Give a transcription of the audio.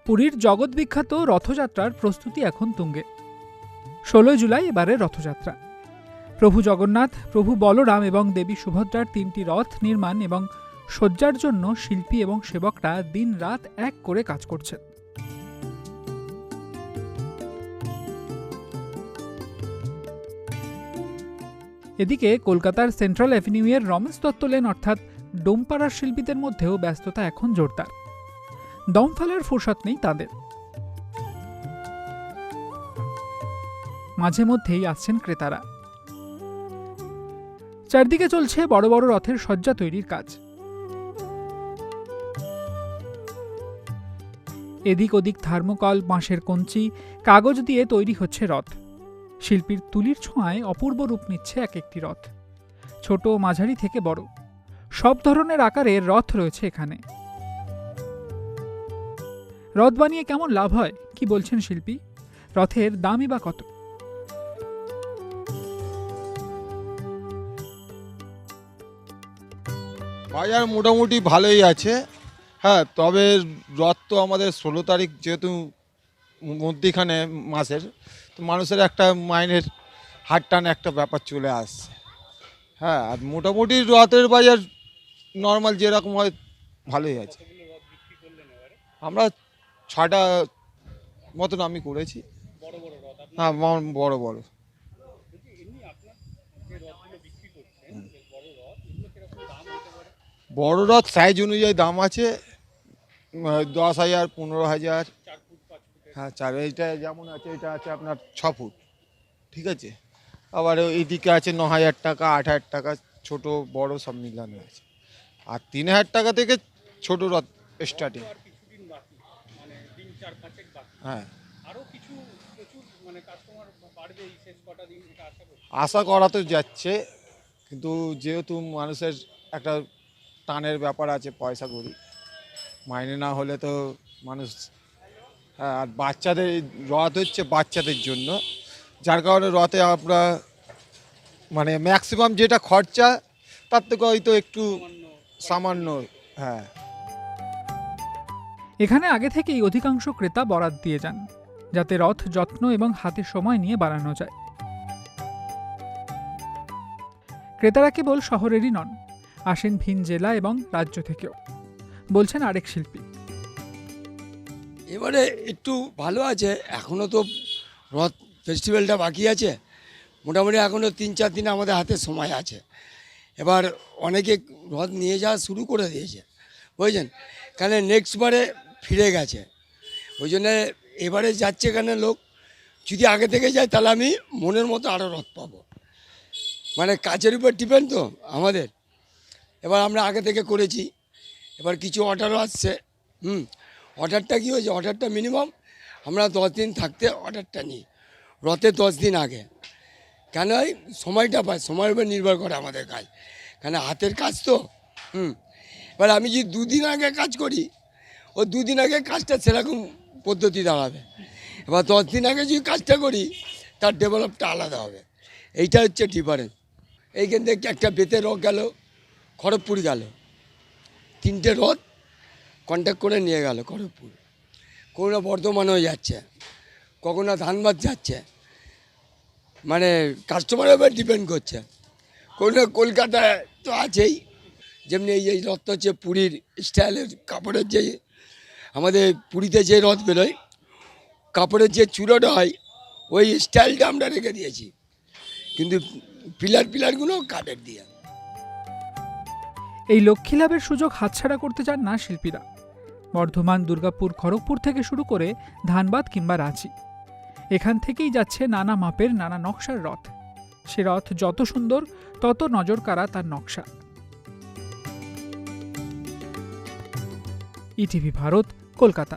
পুরীর জগৎ বিখ্যাত রথযাত্রার প্রস্তুতি এখন তুঙ্গে। 16 জুলাই এবারে রথযাত্রা। প্রভু জগন্নাথ, প্রভু বলরাম এবং দেবী সুভদ্রার 3টি রথ নির্মাণ এবং সজ্জার জন্য শিল্পী এবং সেবকরা দিন রাত এক করে কাজ করছেন। এদিকে কলকাতার সেন্ট্রাল অ্যাভিনিউয়ের রমেশ দত্ত লেন অর্থাৎ ডোমপাড়ার শিল্পীদের মধ্যেও ব্যস্ততা এখন জোরদার। দম ফেলার ফুরসত নেই তাদের। মাঝে মধ্যেই আসছেন ক্রেতারা। চারদিকে চলছে বড় বড় রথের সজ্জা তৈরির কাজ। এদিক ওদিক থার্মোকল, বাঁশের কঞ্চি, কাগজ দিয়ে তৈরি হচ্ছে রথ। শিল্পীর তুলির ছোঁয়ায় অপূর্ব রূপ নিচ্ছে এক একটি রথ। ছোট, মাঝারি থেকে বড় সব ধরনের আকারের রথ রয়েছে এখানে। রথ বানিয়ে কেমন লাভ হয়, কি বলছেন শিল্পী? রথের দামই বা কত? বাজার মোটামুটি ভালোই আছে। হ্যাঁ, তবে রথ তো আমাদের 16 তারিখ যেহেতু মধ্যিখানে মাসের, তো মানুষের একটা মাইনের হাট টান একটা ব্যাপার চলে আসছে। হ্যাঁ, আর মোটামুটি রথের বাজার নর্মাল যেরকম হয় ভালোই আছে। আমরা 6টা মতন আমি করেছি। হ্যাঁ, বড় বড়। বড় রথ সাইজ অনুযায়ী দাম আছে, 10,000, 15,000। হ্যাঁ, এইটা যেমন আছে, এটা আছে আপনার 6 ফুট, ঠিক আছে। আবার এইদিকে আছে 9,000 টাকা, 8,000 টাকা, ছোট বড় সব মিলানো আছে। আর 3,000 টাকা থেকে ছোট রথ স্টার্টিং। হ্যাঁ, আশা করা তো যাচ্ছে, কিন্তু যেহেতু মানুষের একটা টানের ব্যাপার আছে, পয়সা করি মাইনে না হলে তো মানুষ। হ্যাঁ, আর বাচ্চাদের রথ হচ্ছে বাচ্চাদের জন্য, যার কারণে রথে আমরা মানে ম্যাক্সিমাম যেটা খরচা তার থেকে হয়তো একটু সামান্য। হ্যাঁ, এখানে আগে থেকেই অধিকাংশ ক্রেতা বরাত দিয়ে যান, যাতে রথ যত্ন এবং হাতে সময় নিয়ে বানানো যায়। ক্রেতারা কেবল শহরেরই নন, আসেন ভিন জেলা এবং রাজ্য থেকেও, বলছেন আরেক শিল্পী। এবারে একটু ভালো আছে, এখনও তো রথ ফেস্টিভ্যালটা বাকি আছে। মোটামুটি এখনও 3-4 দিন আমাদের হাতে সময় আছে। এবার অনেকে রথ নিয়ে যাওয়া শুরু করে দিয়েছে, বুঝছেন, কারণ নেক্সট বারে ফিরে গেছে। ওই জন্যে এবারে যাচ্ছে কেন লোক, যদি আগে থেকে যায় তাহলে আমি মনের মতো আরও রথ পাবো। মানে কাজের উপর ডিপেন্ড তো আমাদের। এবার আমরা আগে থেকে করেছি, এবার কিছু অর্ডারও আসছে। অর্ডারটা কী হয়েছে, অর্ডারটা মিনিমাম আমরা 10 দিন থাকতে অর্ডারটা নিই, রথে 10 দিন আগে। কেন হয় সময়টা পাই, সময়ের উপর নির্ভর করে আমাদের কাজ, কেন হাতের কাজ তো। এবার আমি যদি 2 দিন আগে কাজ করি, ওই 2 দিন আগে কাজটা সেরকম পদ্ধতি দাঁড়াবে। এবার 10 দিন আগে যদি কাজটা করি, তার ডেভেলপটা আলাদা হবে। এইটা হচ্ছে ডিফারেন্স। এইখান থেকে একটা বেতের রথ গেল, খড়গপুর গেল, 3টে রথ কন্ট্যাক্ট করে নিয়ে গেল খড়গপুর। কোনো বর্ধমানেও যাচ্ছে, কখনো ধানবাদ যাচ্ছে, মানে কাস্টমারের উপর ডিপেন্ড করছে। কোনো কলকাতায় তো আছেই, যেমনি এই রথটা হচ্ছে পুরীর স্টাইলের কাপড়ের, যে আমাদের পুরীতে যে রথ বেরোয় কাপড়ের যে চূড়োটা হয়, ওই স্টাইলটা আমরা রেখে দিয়েছি, কিন্তু পিলারগুলো কাঠের দিয়ে। এই লক্ষ্মী লাভের সুযোগ হাতছাড়া করতে চান না শিল্পীরা। বর্ধমান, দুর্গাপুর, খড়গপুর থেকে শুরু করে ধানবাদ কিংবা রাঁচি, এখান থেকেই যাচ্ছে নানা মাপের, নানা নকশার রথ। সে রথ যত সুন্দর, তত নজর কাড়া তার নকশা। ইটিভি ভারত, কলকাতা।